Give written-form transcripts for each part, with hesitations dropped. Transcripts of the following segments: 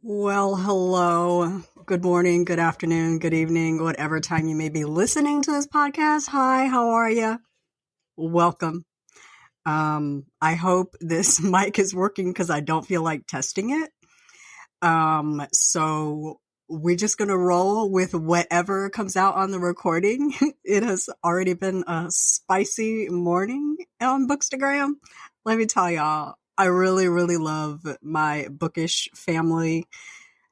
Well, hello. Good morning, good afternoon, good evening, whatever time you may be listening to this podcast. Hi, how are you? Welcome. I hope this mic is working because I don't feel like testing it. So we're just going to roll with whatever comes out on the recording. It has already been a spicy morning on Bookstagram. Let me tell y'all, I really, really love my bookish family.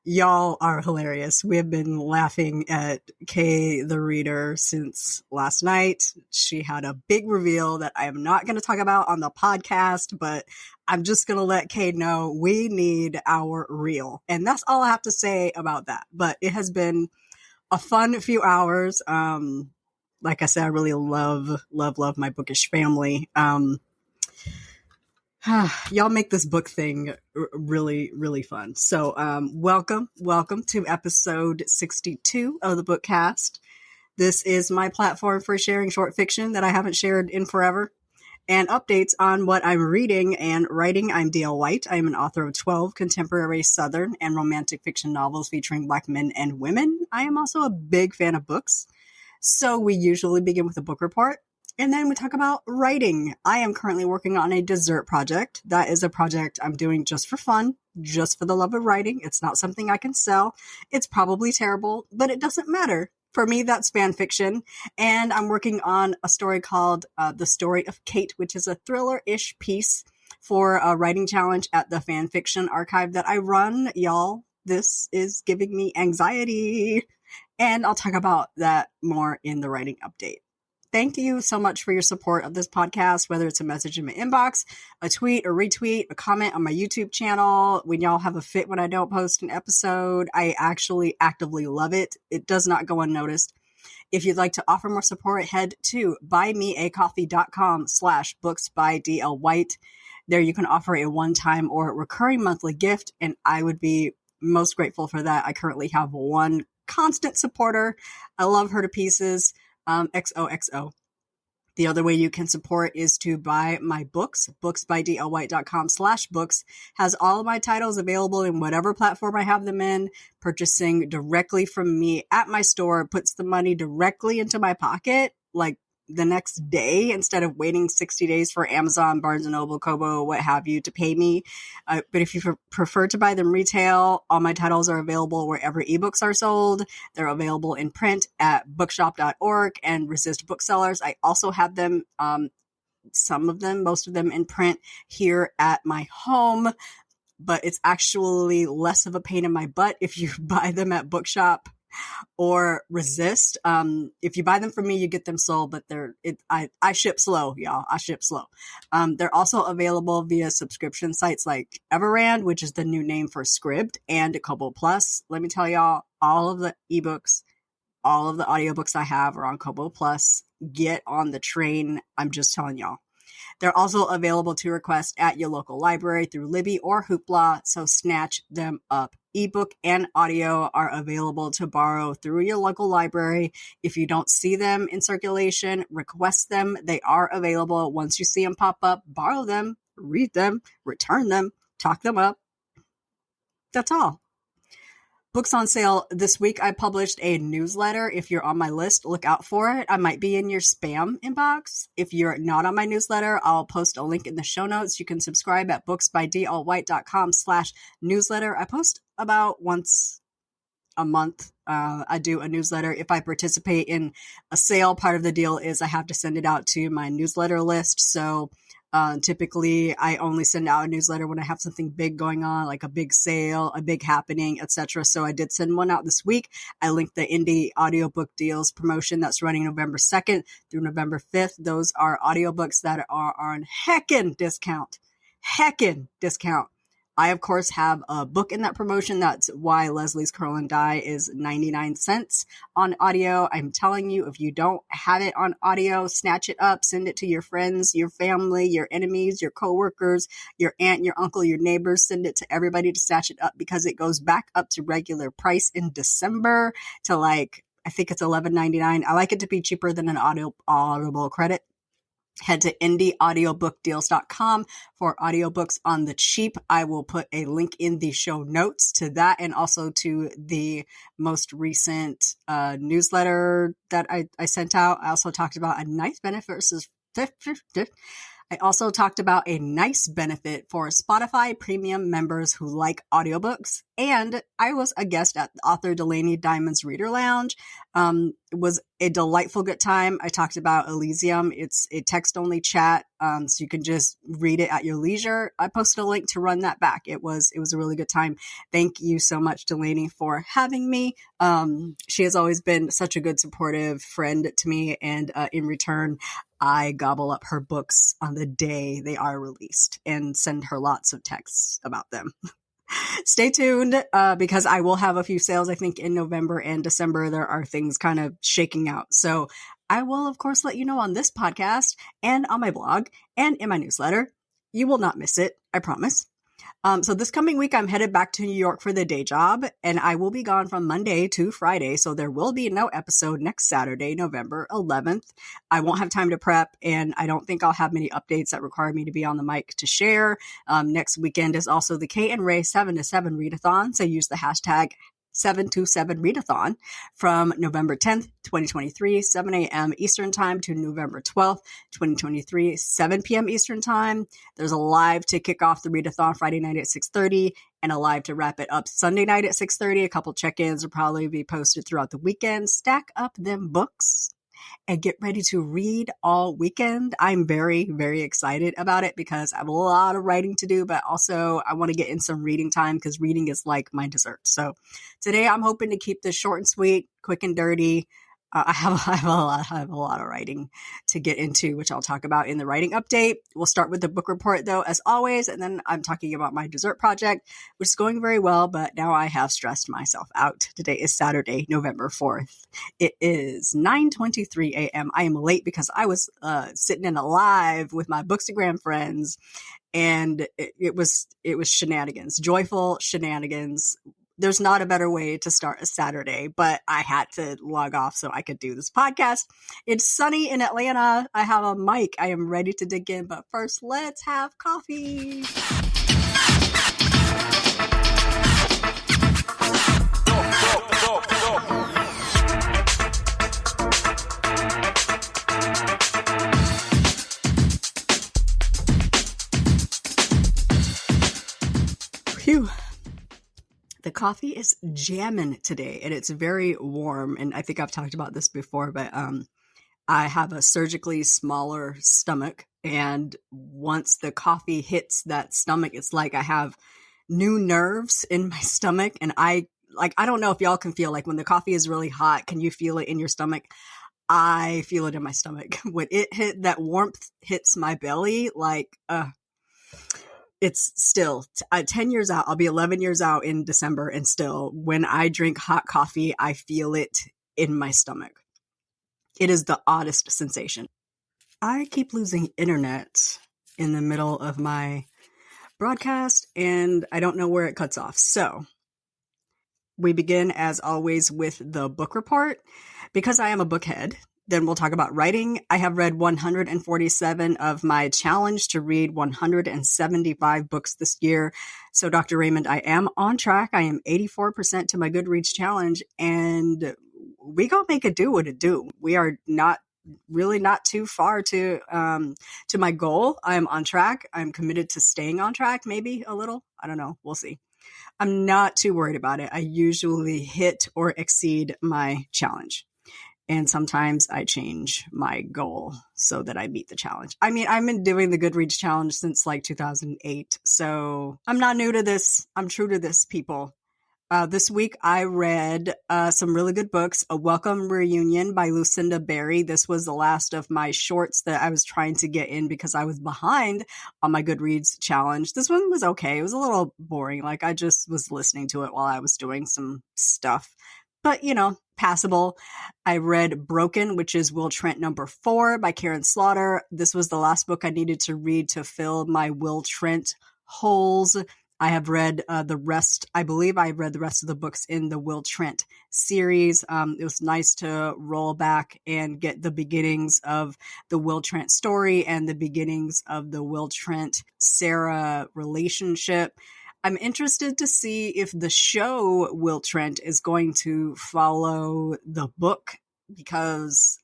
Y'all are hilarious. We have been laughing at Kay the reader since last night. She had a big reveal that I am not going to talk about on the podcast, but I'm just going to let Kay know we need our reel. And that's all I have to say about that. But it has been a fun few hours. Like I said, I really love my bookish family. Y'all make this book thing really, really fun. So, welcome to episode 62 of the Bookcast. This is my platform for sharing short fiction that I haven't shared in forever and updates on what I'm reading and writing. I'm Danielle White. I'm an author of 12 contemporary Southern and romantic fiction novels featuring Black men and women. I am also a big fan of books. So we usually begin with a book report. And then we talk about writing. I am currently working on a dessert project. That is a project I'm doing just for fun, just for the love of writing. It's not something I can sell. It's probably terrible, but it doesn't matter. For me, that's fan fiction. And I'm working on a story called The Story of Kate, which is a thriller-ish piece for a writing challenge at the fan fiction archive that I run. Y'all, this is giving me anxiety. And I'll talk about that more in the writing update. Thank you so much for your support of this podcast, whether it's a message in my inbox, a tweet, a retweet, a comment on my YouTube channel. When y'all have a fit when I don't post an episode, I actually actively love it. It does not go unnoticed. If you'd like to offer more support, head to buymeacoffee.com/books by DL White. There you can offer a one-time or recurring monthly gift, and I would be most grateful for that. I currently have one constant supporter. I love her to pieces. XOXO. The other way you can support is to buy my books. Booksbydlwhite.com/books has all of my titles available in whatever platform I have them in. Purchasing directly from me at my store puts the money directly into my pocket, like the next day, instead of waiting 60 days for Amazon, Barnes & Noble, Kobo, what have you, to pay me. But if you prefer to buy them retail, all my titles are available wherever ebooks are sold. They're available in print at bookshop.org and Resist Booksellers. I also have them, most of them in print here at my home, but it's actually less of a pain in my butt if you buy them at Bookshop or Resist. If you buy them from me, you get them sold, but I ship slow, y'all. I ship slow. They're also available via subscription sites like Everand, which is the new name for Scribd, and Kobo Plus. Let me tell y'all, all of the ebooks, all of the audiobooks I have are on Kobo Plus. Get on the train. I'm just telling y'all. They're also available to request at your local library through Libby or Hoopla, so snatch them up. Ebook and audio are available to borrow through your local library. If you don't see them in circulation, request them. They are available. Once you see them pop up, borrow them, read them, return them, talk them up. That's all. Books on sale this week. I published a newsletter. If you're on my list, look out for it. I might be in your spam inbox. If you're not on my newsletter, I'll post a link in the show notes. You can subscribe at booksbydlwhite.com/newsletter. I post about once a month. I do a newsletter. If I participate in a sale, part of the deal is I have to send it out to my newsletter list. So typically I only send out a newsletter when I have something big going on, like a big sale, a big happening, etc. So I did send one out this week. I linked the indie audiobook deals promotion that's running November 2nd through November 5th. Those are audiobooks that are on heckin' discount. I, of course, have a book in that promotion. That's Why Leslie's Curl and Dye is 99 cents on audio. I'm telling you, if you don't have it on audio, snatch it up, send it to your friends, your family, your enemies, your coworkers, your aunt, your uncle, your neighbors. Send it to everybody to snatch it up because it goes back up to regular price in December to I think it's $11.99. I like it to be cheaper than an Audible credit. Head to indieaudiobookdeals.com for audiobooks on the cheap. I will put a link in the show notes to that and also to the most recent newsletter that I sent out. I also talked about a nice benefit versus I also talked about a nice benefit for Spotify premium members who like audiobooks. And I was a guest at author Delaney Diamond's Reader Lounge. It was a delightful good time. I talked about Elysium. It's a text-only chat, so you can just read it at your leisure. I posted a link to run that back. It was a really good time. Thank you so much, Delaney, for having me. She has always been such a good, supportive friend to me, and in return, I gobble up her books on the day they are released and send her lots of texts about them. Stay tuned because I will have a few sales, I think, in November and December. There are things kind of shaking out. So I will, of course, let you know on this podcast and on my blog and in my newsletter. You will not miss it. I promise. So this coming week, I'm headed back to New York for the day job, and I will be gone from Monday to Friday. So there will be no episode next Saturday, November 11th. I won't have time to prep, and I don't think I'll have many updates that require me to be on the mic to share. Next weekend is also the Kate and Ray 7 to 7 readathon. So use the hashtag 727readathon from November 10th, 2023, 7 a.m. Eastern Time to November 12th, 2023, 7 p.m. Eastern Time. There's a live to kick off the readathon Friday night at 6:30 and a live to wrap it up Sunday night at 6:30. A couple check-ins will probably be posted throughout the weekend. Stack up them books and get ready to read all weekend. I'm very, very excited about it because I have a lot of writing to do, but also I want to get in some reading time because reading is like my dessert. So today I'm hoping to keep this short and sweet, quick and dirty. I have a lot of writing to get into, which I'll talk about in the writing update. We'll start with the book report, though, as always, and then I'm talking about my dessert project, which is going very well, but now I have stressed myself out. Today is Saturday, November 4th. It is 9:23 a.m. I am late because I was sitting in a live with my Bookstagram friends, and it was shenanigans, joyful shenanigans. There's not a better way to start a Saturday, but I had to log off so I could do this podcast. It's sunny in Atlanta. I have a mic. I am ready to dig in, but first, let's have coffee. Phew. The coffee is jamming today, and it's very warm. And I think I've talked about this before, but I have a surgically smaller stomach. And once the coffee hits that stomach, it's like I have new nerves in my stomach. And I don't know if y'all can feel like when the coffee is really hot, can you feel it in your stomach? I feel it in my stomach. When that warmth hits my belly, it's still 10 years out. I'll be 11 years out in December. And still, when I drink hot coffee, I feel it in my stomach. It is the oddest sensation. I keep losing internet in the middle of my broadcast, and I don't know where it cuts off. So we begin, as always, with the book report. Because I am a bookhead, then we'll talk about writing. I have read 147 of my challenge to read 175 books this year. So, Dr. Raymond, I am on track. I am 84% to my Goodreads challenge, and we gonna make it do what it do. We are not too far to my goal. I am on track. I'm committed to staying on track, maybe a little. I don't know. We'll see. I'm not too worried about it. I usually hit or exceed my challenge. And sometimes I change my goal so that I meet the challenge. I mean, I've been doing the Goodreads challenge since 2008. So I'm not new to this. I'm true to this, people. This week I read some really good books. A Welcome Reunion by Lucinda Berry. This was the last of my shorts that I was trying to get in because I was behind on my Goodreads challenge. This one was okay. It was a little boring. I just was listening to it while I was doing some stuff. But, passable. I read Broken, which is Will Trent number 4 by Karin Slaughter. This was the last book I needed to read to fill my Will Trent holes. I have read the rest. I believe I read the rest of the books in the Will Trent series. It was nice to roll back and get the beginnings of the Will Trent story and the beginnings of the Will Trent Sarah relationship. I'm interested to see if the show Will Trent is going to follow the book, because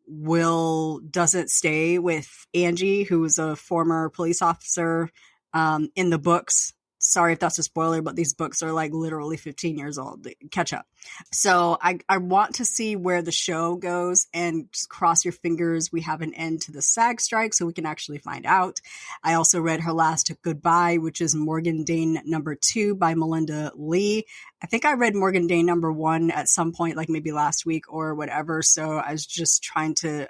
Will doesn't stay with Angie, who's a former police officer in the books. Sorry if that's a spoiler, but these books are like literally 15 years old. Catch up. So I want to see where the show goes, and just cross your fingers we have an end to the SAG strike so we can actually find out. I also read her last Goodbye, which is Morgan Dane #2 by Melinda Leigh. I think I read Morgan Dane #1 at some point, like maybe last week or whatever. So I was just trying to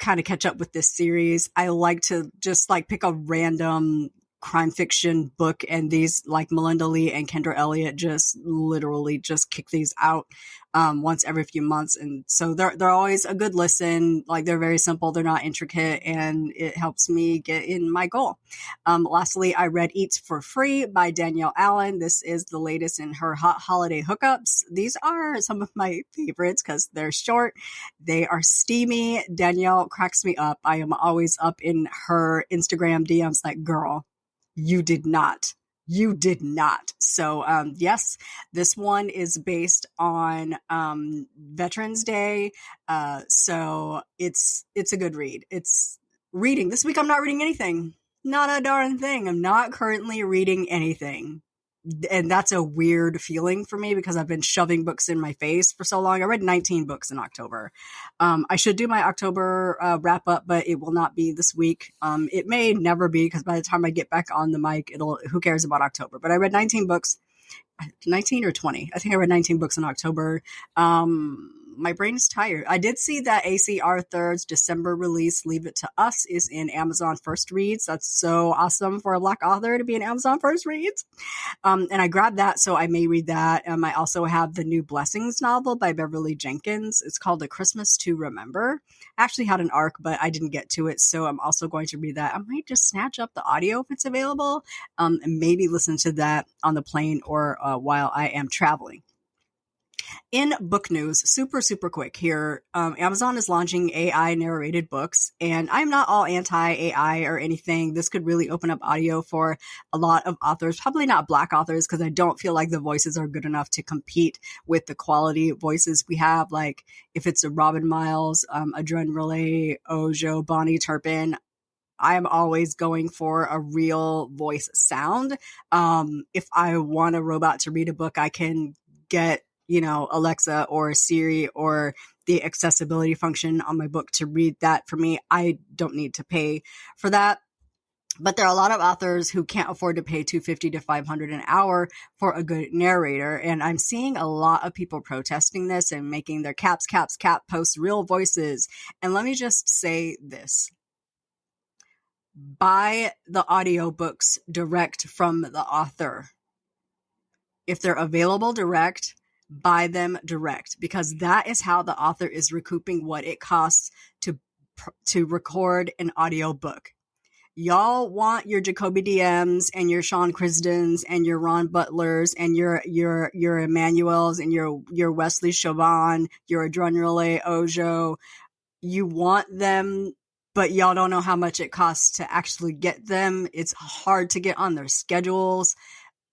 kind of catch up with this series. I like to just like pick a random crime fiction book, and these, like Melinda Leigh and Kendra Elliott, just literally just kick these out once every few months, and so they're always a good listen. Like, they're very simple, they're not intricate, and it helps me get in my goal. Lastly, I read Eats for Free by Danielle Allen. This is the latest in her hot holiday hookups. These are some of my favorites because they're short, they are steamy. Danielle cracks me up. I am always up in her Instagram DMs like, girl, you did not. So, yes, this one is based on Veterans Day. So it's a good read. It's reading. This week I'm not reading anything. Not a darn thing. I'm not currently reading anything. And that's a weird feeling for me because I've been shoving books in my face for so long. I read 19 books in October. I should do my October wrap up, but it will not be this week. It may never be, because by the time I get back on the mic, who cares about October? But I read 19 books, 19 or 20. I think I read 19 books in October. My brain is tired. I did see that A.C. Arthur's December release, Leave It to Us, is in Amazon First Reads. That's so awesome for a Black author to be in Amazon First Reads. And I grabbed that, so I may read that. I also have the new Blessings novel by Beverly Jenkins. It's called A Christmas to Remember. I actually had an arc, but I didn't get to it, so I'm also going to read that. I might just snatch up the audio if it's available, and maybe listen to that on the plane or while I am traveling. In book news, super quick here, Amazon is launching AI narrated books, and I'm not all anti-AI or anything. This could really open up audio for a lot of authors, probably not Black authors, because I don't feel like the voices are good enough to compete with the quality voices we have. Like, if it's a Robin Miles, Adrenrele, Ojo, Bonnie Turpin, I am always going for a real voice sound. If I want a robot to read a book, I can get Alexa or Siri or the accessibility function on my book to read that for me. I don't need to pay for that. But there are a lot of authors who can't afford to pay $250 to $500 an hour for a good narrator. And I'm seeing a lot of people protesting this and making their cap posts real voices. And let me just say this. Buy the audiobooks direct from the author. If they're available direct, buy them direct, because that is how the author is recouping what it costs to record an audiobook. Y'all want your Jacoby DMs and your Sean Krisdens and your Ron Butlers and your Emmanuels and your Wesley Chauvin, your Adrenrele Ojo. You want them, but y'all don't know how much it costs to actually get them. It's hard to get on their schedules.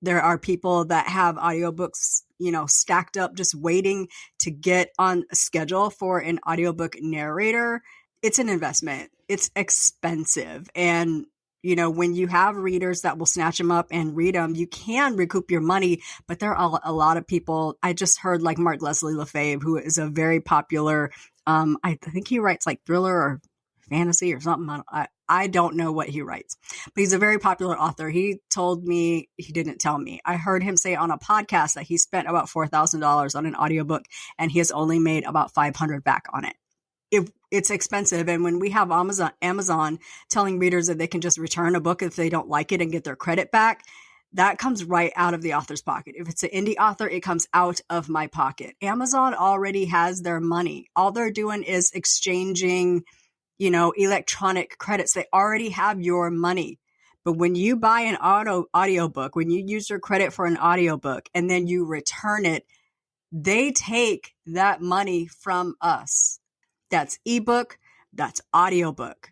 There are people that have audiobooks, stacked up, just waiting to get on a schedule for an audiobook narrator. It's an investment. It's expensive. And, when you have readers that will snatch them up and read them, you can recoup your money. But there are a lot of people. I just heard like Mark Leslie Lefebvre, who is a very popular, I think he writes like thriller or fantasy or something. I don't know what he writes, but he's a very popular author. He told me, he didn't tell me. I heard him say on a podcast that he spent about $4,000 on an audiobook and he has only made about $500 back on it. It's expensive. And when we have Amazon telling readers that they can just return a book if they don't like it and get their credit back, that comes right out of the author's pocket. If it's an indie author, it comes out of my pocket. Amazon already has their money. All they're doing is exchanging electronic credits. They already have your money. But when you buy an audiobook, when you use your credit for an audiobook and then you return it, they take that money from us. That's ebook, that's audiobook.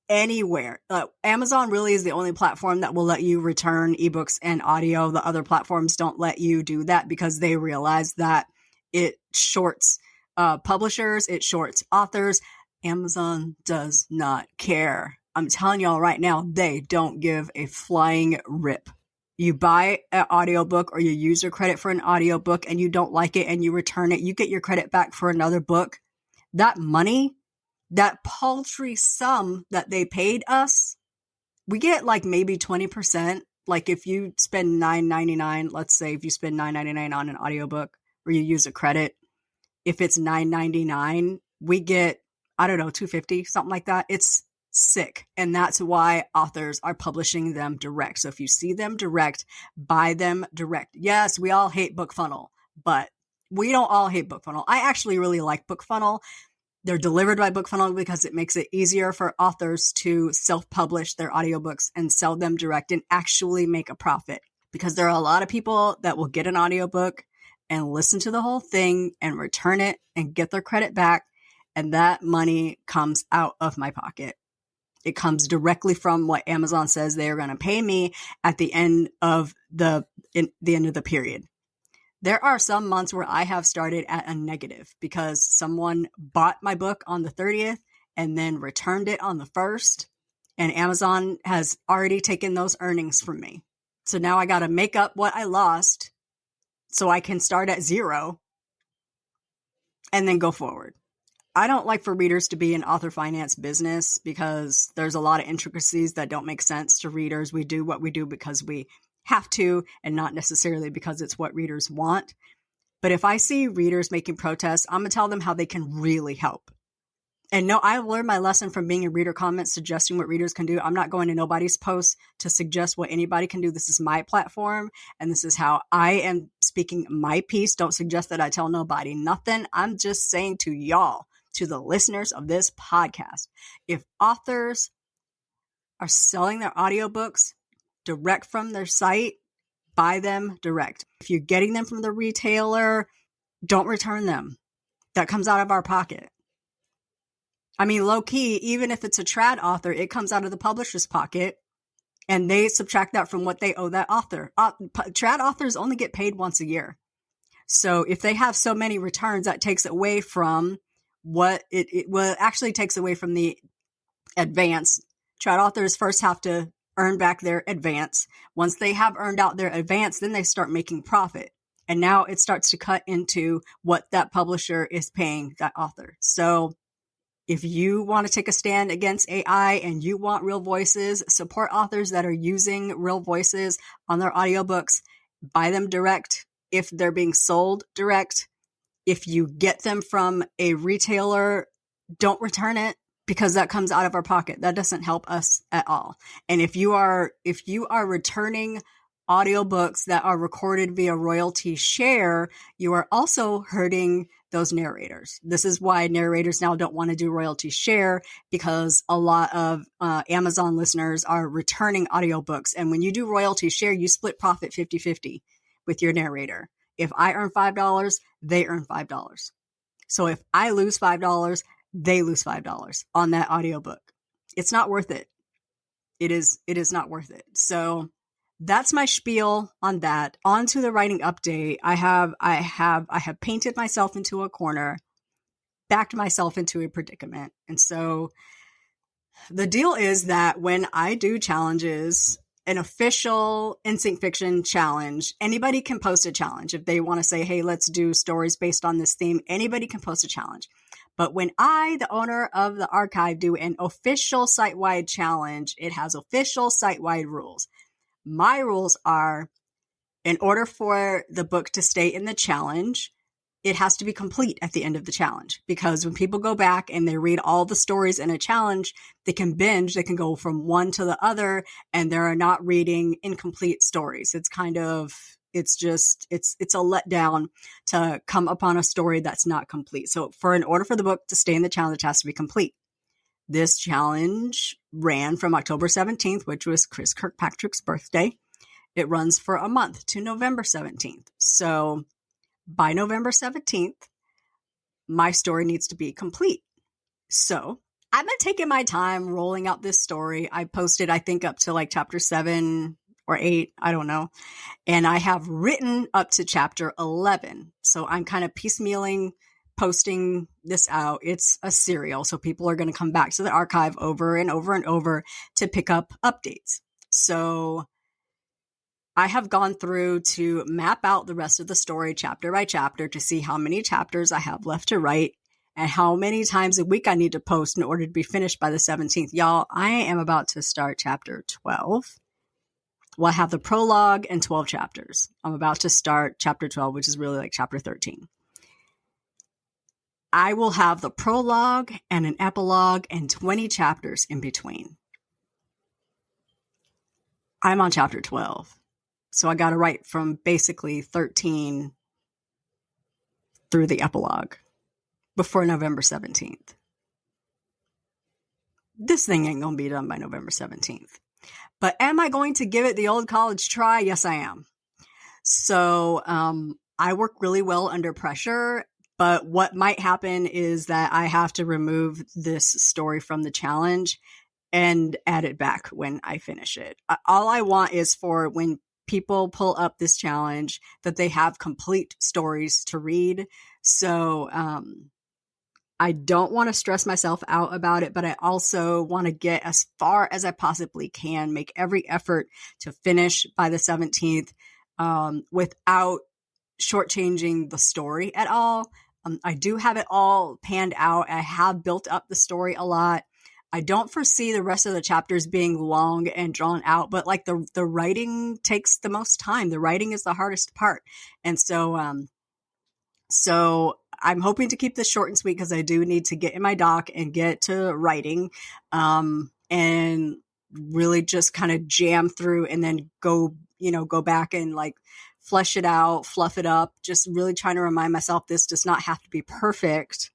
Anywhere. Amazon really is the only platform that will let you return ebooks and audio. The other platforms don't let you do that because they realize that it shorts publishers, it shorts authors. Amazon does not care. I'm telling y'all right now, they don't give a flying rip. You buy an audiobook or you use your credit for an audiobook and you don't like it and you return it, you get your credit back for another book. That money, that paltry sum that they paid us, we get like maybe 20%. Like if you spend $9.99, let's say if you spend $9.99 on an audiobook or you use a credit, if it's $9.99, we get, I don't know, $2.50, something like that. It's sick. And that's why authors are publishing them direct. So if you see them direct, buy them direct. Yes, we all hate BookFunnel, but we don't all hate BookFunnel. I actually really like BookFunnel. They're delivered by BookFunnel because it makes it easier for authors to self-publish their audiobooks and sell them direct and actually make a profit. Because there are a lot of people that will get an audiobook and listen to the whole thing and return it and get their credit back. And that money comes out of my pocket. It comes directly from what Amazon says they are going to pay me at the end of the end of the period. There are some months where I have started at a negative because someone bought my book on the 30th and then returned it on the 1st. And Amazon has already taken those earnings from me. So now I got to make up what I lost so I can start at 0 and then go forward. I don't like for readers to be in author finance business because there's a lot of intricacies that don't make sense to readers. We do what we do because we have to and not necessarily because it's what readers want. But if I see readers making protests, I'm going to tell them how they can really help. And no, I've learned my lesson from being in reader comments, suggesting what readers can do. I'm not going to nobody's post to suggest what anybody can do. This is my platform, and this is how I am speaking my piece. Don't suggest that I tell nobody nothing. I'm just saying to y'all, to the listeners of this podcast, if authors are selling their audiobooks direct from their site, buy them direct. If you're getting them from the retailer, don't return them. That comes out of our pocket. I mean, low key, even if it's a trad author, it comes out of the publisher's pocket and they subtract that from what they owe that author. Trad authors only get paid once a year. So if they have so many returns, that takes away from what it actually takes away from the advance. Trad authors first have to earn back their advance. Once they have earned out their advance, then they start making profit. And now it starts to cut into what that publisher is paying that author. So if you want to take a stand against AI and you want real voices, support authors that are using real voices on their audiobooks, buy them direct if they're being sold direct. If you get them from a retailer, don't return it, because that comes out of our pocket. That doesn't help us at all. And if you are returning audiobooks that are recorded via royalty share, you are also hurting those narrators. This is why narrators now don't want to do royalty share, because a lot of Amazon listeners are returning audiobooks. And when you do royalty share, you split profit 50-50 with your narrator. If I earn $5, they earn $5. So if I lose $5, they lose $5 on that audiobook. It's not worth it. It is not worth it. So that's my spiel on that. On to the writing update. I have painted myself into a corner, backed myself into a predicament. And so the deal is that when I do challenges, an official Instinct Fiction challenge, anybody can post a challenge. If they want to say, hey, let's do stories based on this theme, anybody can post a challenge. But when I, the owner of the archive, do an official site-wide challenge, it has official site-wide rules. My rules are, in order for the book to stay in the challenge, it has to be complete at the end of the challenge. Because when people go back and they read all the stories in a challenge, they can binge, they can go from one to the other, and they're not reading incomplete stories. It's a letdown to come upon a story that's not complete. So in order for the book to stay in the challenge, it has to be complete. This challenge ran from October 17th, which was Chris Kirkpatrick's birthday. It runs for a month to November 17th. So by November 17th, my story needs to be complete. So I've been taking my time rolling out this story. I posted, I think, up to like chapter 7 or 8. I don't know. And I have written up to chapter 11. So I'm kind of piecemealing, posting this out. It's a serial. So people are going to come back to the archive over and over and over to pick up updates. So I have gone through to map out the rest of the story chapter by chapter to see how many chapters I have left to write and how many times a week I need to post in order to be finished by the 17th. Y'all, I am about to start chapter 12. Well, I have the prologue and 12 chapters. I'm about to start chapter 12, which is really like chapter 13. I will have the prologue and an epilogue and 20 chapters in between. I'm on chapter 12. So I got to write from basically 13 through the epilogue before November 17th. This thing ain't going to be done by November 17th. But am I going to give it the old college try? Yes, I am. So I work really well under pressure. But what might happen is that I have to remove this story from the challenge and add it back when I finish it. All I want is for when people pull up this challenge that they have complete stories to read. So I don't want to stress myself out about it, but I also want to get as far as I possibly can, make every effort to finish by the 17th without shortchanging the story at all. I do have it all panned out. I have built up the story a lot. I don't foresee the rest of the chapters being long and drawn out, but like the writing takes the most time. The writing is the hardest part. And so I'm hoping to keep this short and sweet because I do need to get in my doc and get to writing, and really just kind of jam through and then go back and like flesh it out, fluff it up, just really trying to remind myself this does not have to be perfect.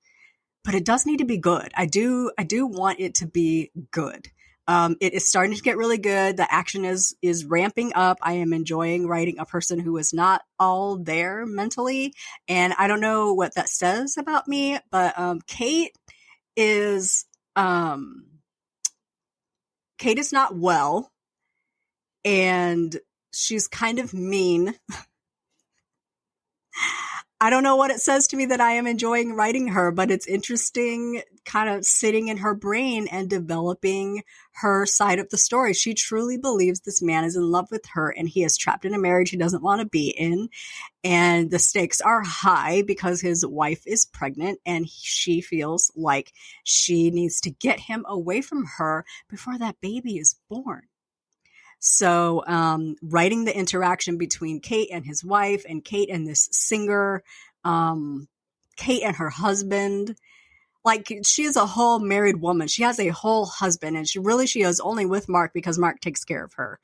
But it does need to be good. I do want it to be good. It is starting to get really good. The action is ramping up. I am enjoying writing a person who is not all there mentally. And I don't know what that says about me, but Kate is not well. And she's kind of mean. I don't know what it says to me that I am enjoying writing her, but it's interesting kind of sitting in her brain and developing her side of the story. She truly believes this man is in love with her and he is trapped in a marriage he doesn't want to be in. And the stakes are high because his wife is pregnant and she feels like she needs to get him away from her before that baby is born. So writing the interaction between Kate and his wife and Kate and this singer, Kate and her husband, like she is a whole married woman. She has a whole husband and she is only with Mark because Mark takes care of her.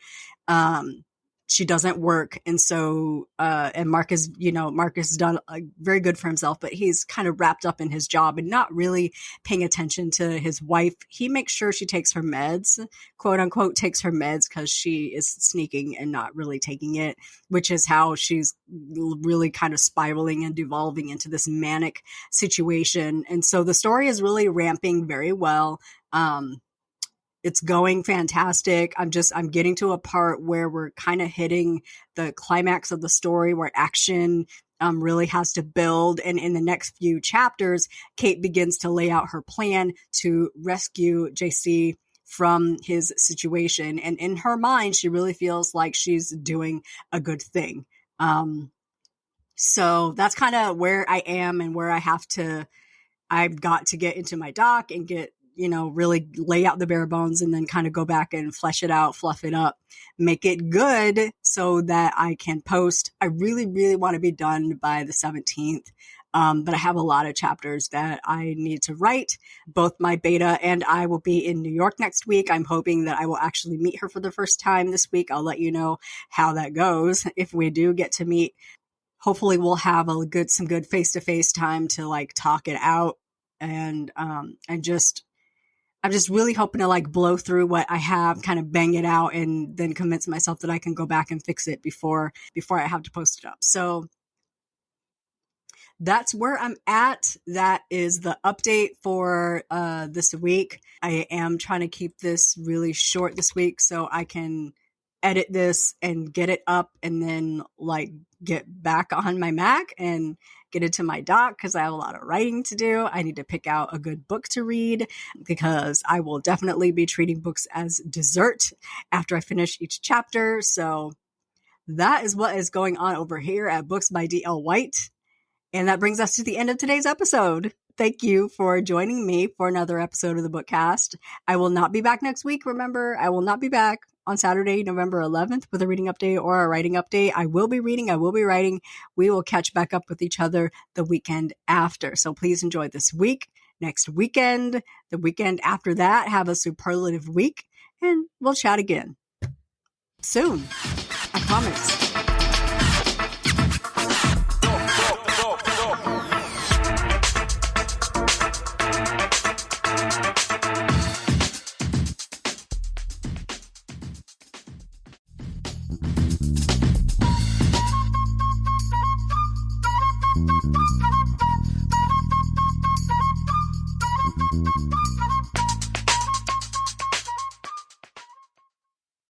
She doesn't work. And so, and Mark has done very good for himself, but he's kind of wrapped up in his job and not really paying attention to his wife. He makes sure she takes her meds, quote unquote, takes her meds because she is sneaking and not really taking it, which is how she's really kind of spiraling and devolving into this manic situation. And so the story is really ramping very well. It's going fantastic. I'm getting to a part where we're kind of hitting the climax of the story where action really has to build. And in the next few chapters, Kate begins to lay out her plan to rescue JC from his situation. And in her mind, she really feels like she's doing a good thing. So that's kind of where I am and where I've got to get into my doc and get, really lay out the bare bones and then kind of go back and flesh it out, fluff it up, make it good so that I can post. I really, really want to be done by the 17th. But I have a lot of chapters that I need to write. Both my beta and I will be in New York next week. I'm hoping that I will actually meet her for the first time this week. I'll let you know how that goes. If we do get to meet, hopefully we'll have some good face-to-face time to like talk it out and just I'm just really hoping to like blow through what I have, kind of bang it out, and then convince myself that I can go back and fix it before I have to post it up. So that's where I'm at. That is the update for this week. I am trying to keep this really short this week so I can edit this and get it up and then like get back on my Mac and get it to my doc because I have a lot of writing to do. I need to pick out a good book to read because I will definitely be treating books as dessert after I finish each chapter. So that is what is going on over here at Books by D.L. White. And that brings us to the end of today's episode. Thank you for joining me for another episode of the Bookcast. I will not be back next week. Remember, I will not be back on Saturday, November 11th with a reading update or a writing update. I will be reading. I will be writing. We will catch back up with each other the weekend after. So please enjoy this week, next weekend, the weekend after that. Have a superlative week and we'll chat again soon. I promise.